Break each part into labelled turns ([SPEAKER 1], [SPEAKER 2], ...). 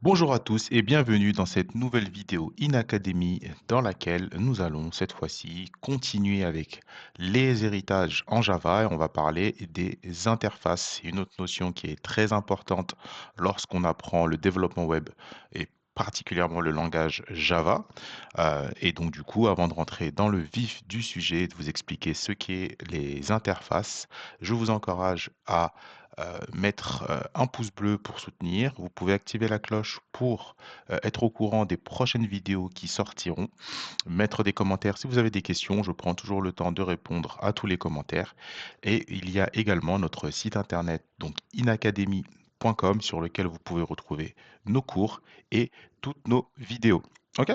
[SPEAKER 1] Bonjour à tous et bienvenue dans cette nouvelle vidéo InAcademy dans laquelle nous allons cette fois-ci continuer avec les héritages en Java et on va parler des interfaces. C'est une autre notion qui est très importante lorsqu'on apprend le développement web et particulièrement le langage Java. Et donc du coup, avant de rentrer dans le vif du sujet et de vous expliquer ce qu'est les interfaces, je vous encourage à mettre un pouce bleu pour soutenir. Vous pouvez activer la cloche pour être au courant des prochaines vidéos qui sortiront. Mettre des commentaires si vous avez des questions. Je prends toujours le temps de répondre à tous les commentaires. Et il y a également notre site internet, donc inacademy.com, sur lequel vous pouvez retrouver nos cours et toutes nos vidéos. OK?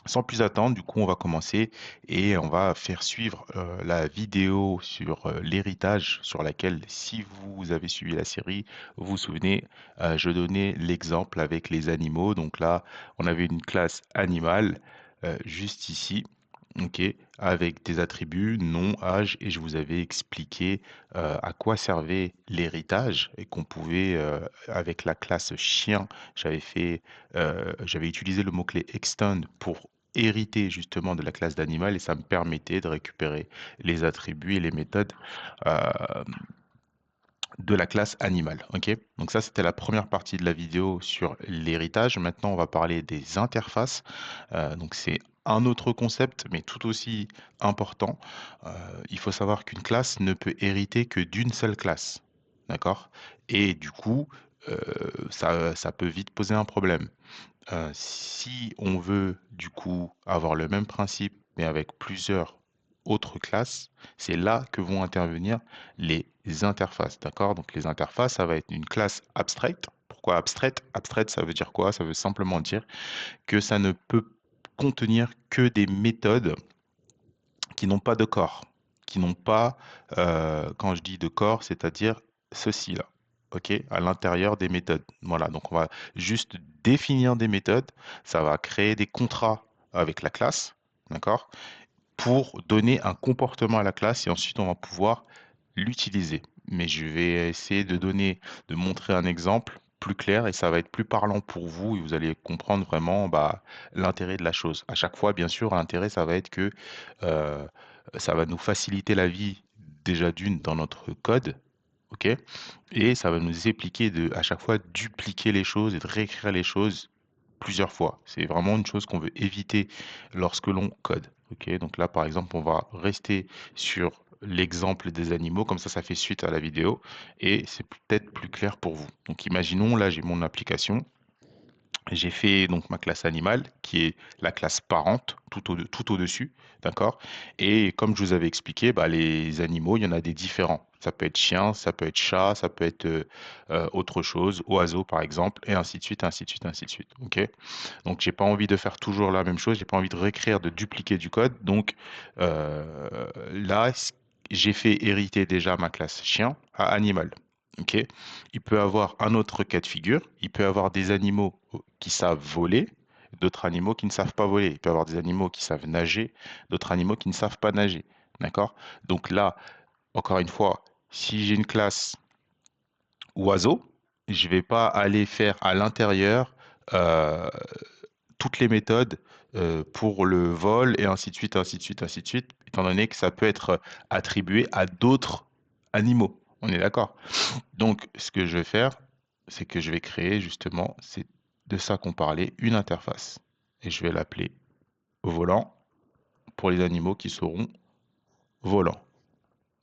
[SPEAKER 1] Sans plus attendre, du coup, on va commencer et on va faire suivre la vidéo sur l'héritage sur laquelle, si vous avez suivi la série, vous vous souvenez, je donnais l'exemple avec les animaux. Donc là, on avait une classe animale juste ici, ok, avec des attributs, nom, âge, et je vous avais expliqué à quoi servait l'héritage et qu'on pouvait, avec la classe chien, j'avais utilisé le mot-clé extend pour hériter justement de la classe d'animal et ça me permettait de récupérer les attributs et les méthodes euh, de la classe animale. Ok, donc ça c'était la première partie de la vidéo sur l'héritage. Maintenant on va parler des interfaces. Donc c'est un autre concept mais tout aussi important. Il faut savoir qu'une classe ne peut hériter que d'une seule classe. D'accord? Et du coup, ça peut vite poser un problème. Si on veut du coup avoir le même principe, mais avec plusieurs autres classes, c'est là que vont intervenir les interfaces, d'accord? Donc les interfaces, ça va être une classe abstraite. Pourquoi abstraite? Abstraite, ça veut dire quoi? Ça veut simplement dire que ça ne peut contenir que des méthodes qui n'ont pas de corps, qui n'ont pas, quand je dis de corps, c'est-à-dire ceci là, ok, à l'intérieur des méthodes. Voilà, donc on va juste définir des méthodes, ça va créer des contrats avec la classe, d'accord, pour donner un comportement à la classe et ensuite on va pouvoir l'utiliser. Mais je vais essayer de montrer un exemple plus clair et ça va être plus parlant pour vous et vous allez comprendre vraiment bah, l'intérêt de la chose. À chaque fois, bien sûr, l'intérêt, ça va être que euh, ça va nous faciliter la vie déjà d'une dans notre code, ok? Et ça va nous impliquer de à chaque fois dupliquer les choses et de réécrire les choses plusieurs fois. C'est vraiment une chose qu'on veut éviter lorsque l'on code. Ok, donc là, par exemple, on va rester sur l'exemple des animaux, comme ça fait suite à la vidéo et c'est peut-être plus clair pour vous. Donc, imaginons, là, j'ai mon application. J'ai fait donc ma classe animale, qui est la classe parente, tout au-dessus, d'accord? Et comme je vous avais expliqué, bah, les animaux, il y en a des différents. Ça peut être chien, ça peut être chat, ça peut être autre chose, oiseau par exemple, et ainsi de suite, ainsi de suite, ainsi de suite. Ok? Donc j'ai pas envie de faire toujours la même chose, j'ai pas envie de réécrire, de dupliquer du code. Donc là, j'ai fait hériter déjà ma classe chien à animal. Ok. Il peut avoir un autre cas de figure. Il peut avoir des animaux qui savent voler, d'autres animaux qui ne savent pas voler. Il peut avoir des animaux qui savent nager, d'autres animaux qui ne savent pas nager. D'accord? Donc là, encore une fois, si j'ai une classe oiseau, je vais pas aller faire à l'intérieur euh, toutes les méthodes pour le vol et ainsi de suite, ainsi de suite, ainsi de suite, étant donné que ça peut être attribué à d'autres animaux. On est d'accord? Donc, ce que je vais faire, c'est que je vais créer justement, c'est de ça qu'on parlait, une interface. Et je vais l'appeler volant pour les animaux qui seront volants.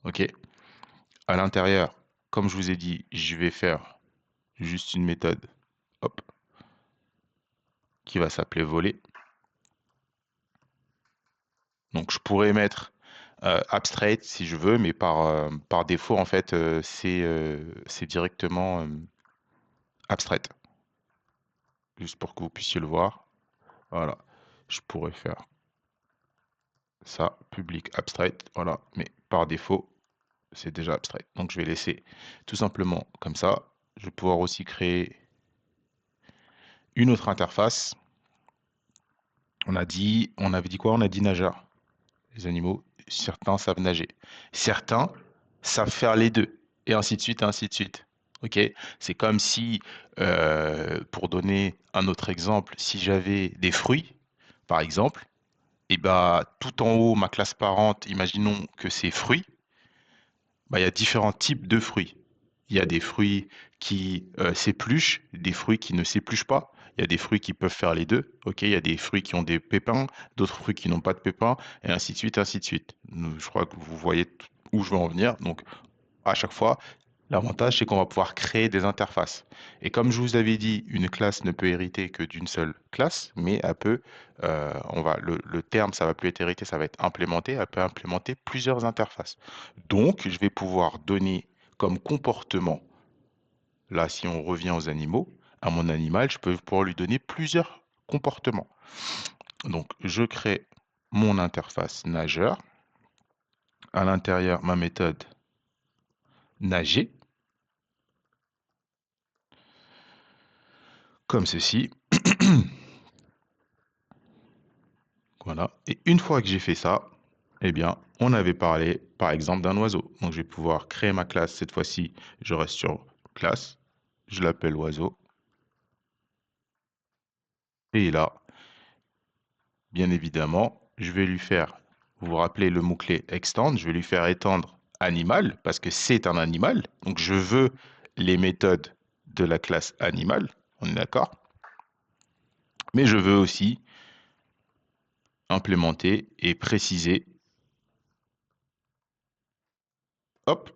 [SPEAKER 1] OK? À l'intérieur, comme je vous ai dit, je vais faire juste une méthode, hop, qui va s'appeler voler. Donc, je pourrais mettre abstract si je veux, mais par défaut, en fait, c'est directement abstract. Juste pour que vous puissiez le voir. Voilà. Je pourrais faire ça, public abstract, voilà, mais par défaut, c'est déjà abstract. Donc je vais laisser tout simplement comme ça. Je vais pouvoir aussi créer une autre interface. On avait dit quoi? On a dit nageur. Les animaux, certains savent nager. Certains savent faire les deux. Et ainsi de suite, et ainsi de suite. OK? C'est comme si, pour donner un autre exemple, si j'avais des fruits, par exemple, et bah, tout en haut, ma classe parente, imaginons que c'est fruits, bah, il y a différents types de fruits. Il y a des fruits qui s'épluchent, des fruits qui ne s'épluchent pas. Il y a des fruits qui peuvent faire les deux. Ok, il y a des fruits qui ont des pépins, d'autres fruits qui n'ont pas de pépins, et ainsi de suite, ainsi de suite. Je crois que vous voyez où je veux en venir. Donc, à chaque fois, l'avantage, c'est qu'on va pouvoir créer des interfaces. Et comme je vous avais dit, une classe ne peut hériter que d'une seule classe, mais elle peut, le terme, ça va plus être hérité, ça va être implémenté, elle peut implémenter plusieurs interfaces. Donc, je vais pouvoir donner comme comportement, là, si on revient aux animaux, à mon animal, je peux pouvoir lui donner plusieurs comportements. Donc, je crée mon interface nageur. À l'intérieur, ma méthode nager, comme ceci. Voilà. Et une fois que j'ai fait ça, eh bien, on avait parlé, par exemple, d'un oiseau. Donc, je vais pouvoir créer ma classe. Cette fois-ci, je reste sur classe. Je l'appelle oiseau. Et là, bien évidemment, je vais lui faire, vous vous rappelez le mot-clé extend, je vais lui faire étendre animal parce que c'est un animal. Donc, je veux les méthodes de la classe animal. On est d'accord? Mais je veux aussi implémenter et préciser, hop,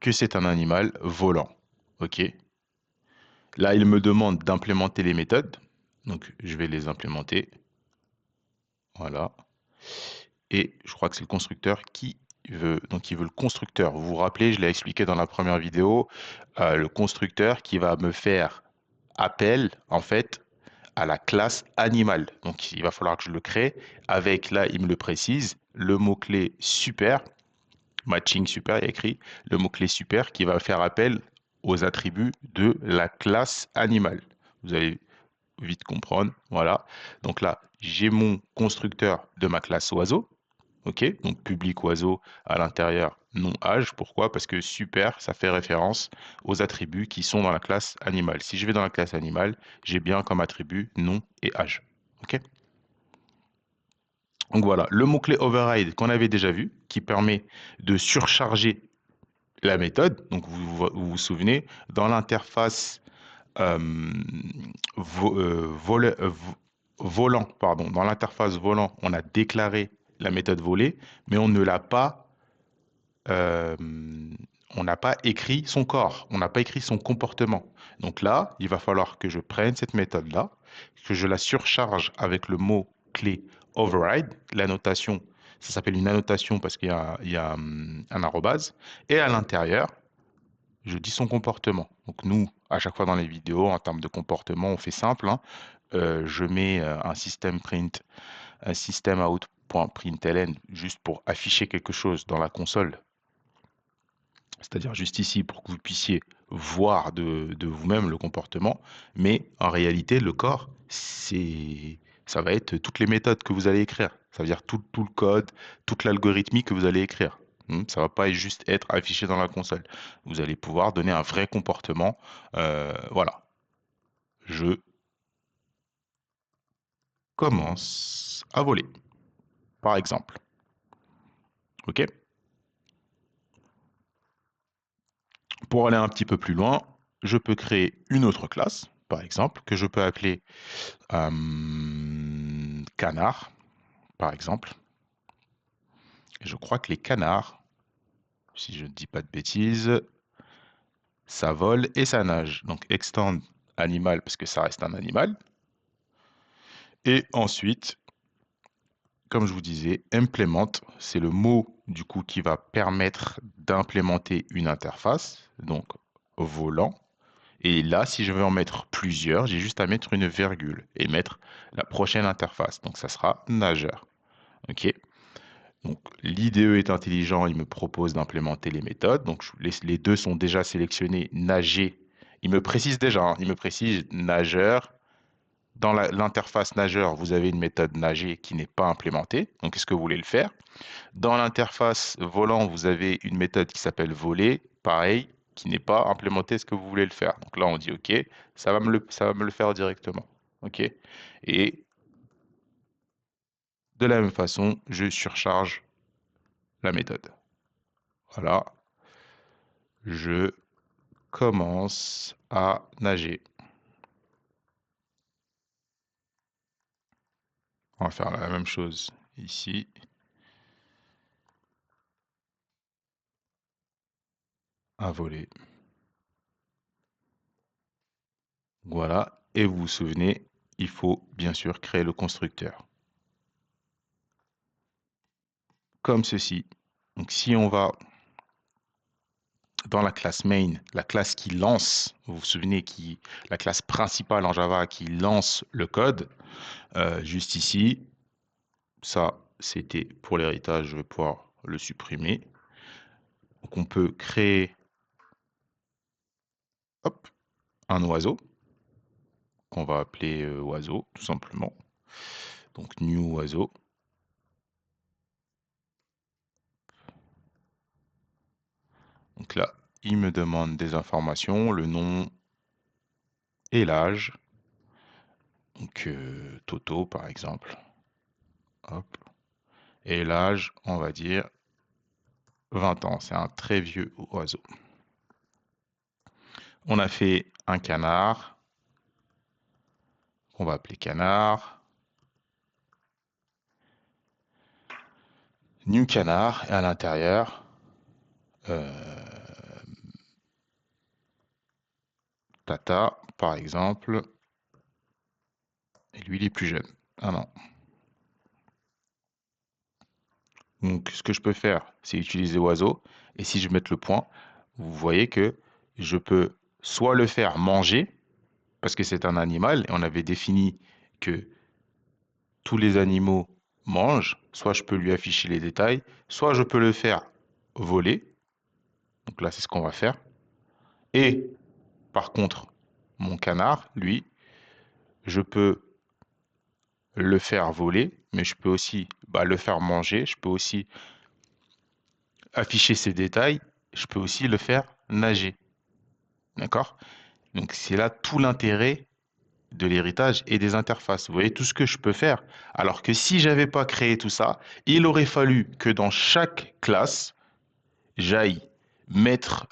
[SPEAKER 1] que c'est un animal volant. OK? Là, il me demande d'implémenter les méthodes. Donc, je vais les implémenter. Voilà. Et je crois que c'est le constructeur qui veut. Donc, il veut le constructeur. Vous vous rappelez, je l'ai expliqué dans la première vidéo. Le constructeur qui va me faire appel, en fait, à la classe animal. Donc, il va falloir que je le crée avec, là, il me le précise, le mot-clé super. Matching super, il y a écrit le mot-clé super qui va faire appel aux attributs de la classe animal. Vous allez vite comprendre. Voilà. Donc là, j'ai mon constructeur de ma classe oiseau. OK? Donc public oiseau à l'intérieur, nom âge. Pourquoi? Parce que super, ça fait référence aux attributs qui sont dans la classe animal. Si je vais dans la classe animal, j'ai bien comme attribut nom et âge. OK? Donc voilà, le mot-clé override qu'on avait déjà vu, qui permet de surcharger la méthode. Donc vous souvenez, dans l'interface euh, volant, pardon, dans l'interface volant, on a déclaré la méthode volée, mais euh, on n'a pas écrit son corps, on n'a pas écrit son comportement. Donc là, il va falloir que je prenne cette méthode-là, que je la surcharge avec le mot-clé override, la notation, ça s'appelle une annotation parce qu'il y a un arrobase, et à l'intérieur, je dis son comportement. Donc nous, à chaque fois dans les vidéos, en termes de comportement, on fait simple, hein. Je mets un système print, un système out.println juste pour afficher quelque chose dans la console. C'est-à-dire juste ici pour que vous puissiez voir de vous-même le comportement. Mais en réalité, le corps, ça va être toutes les méthodes que vous allez écrire. Ça veut dire tout le code, toute l'algorithmie que vous allez écrire. Ça va pas juste être affiché dans la console. Vous allez pouvoir donner un vrai comportement. Voilà. Je commence à voler, par exemple. OK? Pour aller un petit peu plus loin, je peux créer une autre classe, par exemple, que je peux appeler canard, par exemple. Et je crois que les canards, si je ne dis pas de bêtises, ça vole et ça nage. Donc extend animal parce que ça reste un animal. Et ensuite, comme je vous disais, implement, c'est le mot du coup qui va permettre d'implémenter une interface, donc volant. Et là, si je veux en mettre plusieurs, j'ai juste à mettre une virgule et mettre la prochaine interface. Donc ça sera nageur. OK? Donc l'IDE est intelligent, il me propose d'implémenter les méthodes. Donc les deux sont déjà sélectionnés, nager. Il me précise déjà, hein, il me précise nageur Dans l'interface nageur, vous avez une méthode nager qui n'est pas implémentée. Donc, est-ce que vous voulez le faire? Dans l'interface volant, vous avez une méthode qui s'appelle voler, pareil, qui n'est pas implémentée. Est-ce que vous voulez le faire? Donc là, on dit OK, ça va me le faire directement. OK? Et de la même façon, je surcharge la méthode. Voilà, je commence à nager. On va faire la même chose ici. À voler. Voilà. Et vous vous souvenez, il faut bien sûr créer le constructeur. Comme ceci. Donc si on va dans la classe main, la classe qui lance, vous vous souvenez, la classe principale en Java qui lance le code, juste ici, ça c'était pour l'héritage, je vais pouvoir le supprimer. Donc on peut créer hop, un oiseau qu'on va appeler oiseau tout simplement. Donc new oiseau. Donc là, il me demande des informations, le nom et l'âge. Donc Toto par exemple. Hop. Et l'âge, on va dire 20 ans. C'est un très vieux oiseau. On a fait un canard qu'on va appeler canard. New canard. Et à l'intérieur, Tata par exemple. Et lui, il est plus jeune. Un an. Donc, ce que je peux faire, c'est utiliser oiseau. Et si je mets le point, vous voyez que je peux soit le faire manger, parce que c'est un animal, et on avait défini que tous les animaux mangent, soit je peux lui afficher les détails, soit je peux le faire voler. Donc là, c'est ce qu'on va faire. Et par contre, mon canard, lui, je peux le faire voler, mais je peux aussi le faire manger, je peux aussi afficher ses détails, je peux aussi le faire nager. D'accord? Donc c'est là tout l'intérêt de l'héritage et des interfaces. Vous voyez tout ce que je peux faire. Alors que si j'avais pas créé tout ça, il aurait fallu que dans chaque classe, j'aille mettre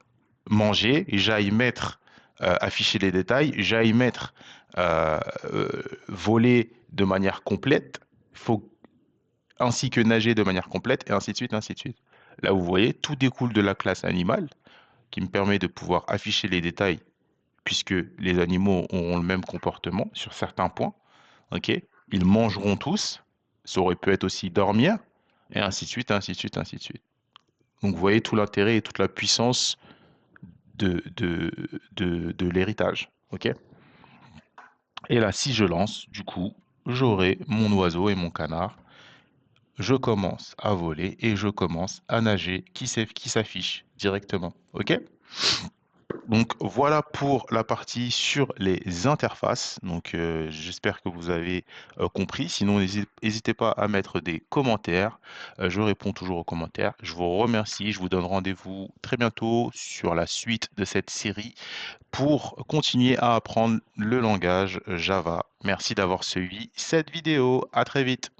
[SPEAKER 1] manger, j'aille mettre afficher les détails, j'aille mettre euh, euh, voler de manière complète, faut, ainsi que nager de manière complète, et ainsi de suite, ainsi de suite. Là, vous voyez, tout découle de la classe animale qui me permet de pouvoir afficher les détails puisque les animaux auront le même comportement sur certains points. Ok, ils mangeront tous. Ça aurait pu être aussi dormir, et ainsi de suite, ainsi de suite, ainsi de suite. Donc vous voyez tout l'intérêt et toute la puissance de, de, de l'héritage. Ok. Et là, si je lance, du coup, j'aurai mon oiseau et mon canard. Je commence à voler et je commence à nager qui s'affiche directement. Ok. Donc voilà pour la partie sur les interfaces. Donc j'espère que vous avez compris. Sinon, n'hésitez pas à mettre des commentaires. Je réponds toujours aux commentaires. Je vous remercie. Je vous donne rendez-vous très bientôt sur la suite de cette série pour continuer à apprendre le langage Java. Merci d'avoir suivi cette vidéo. À très vite.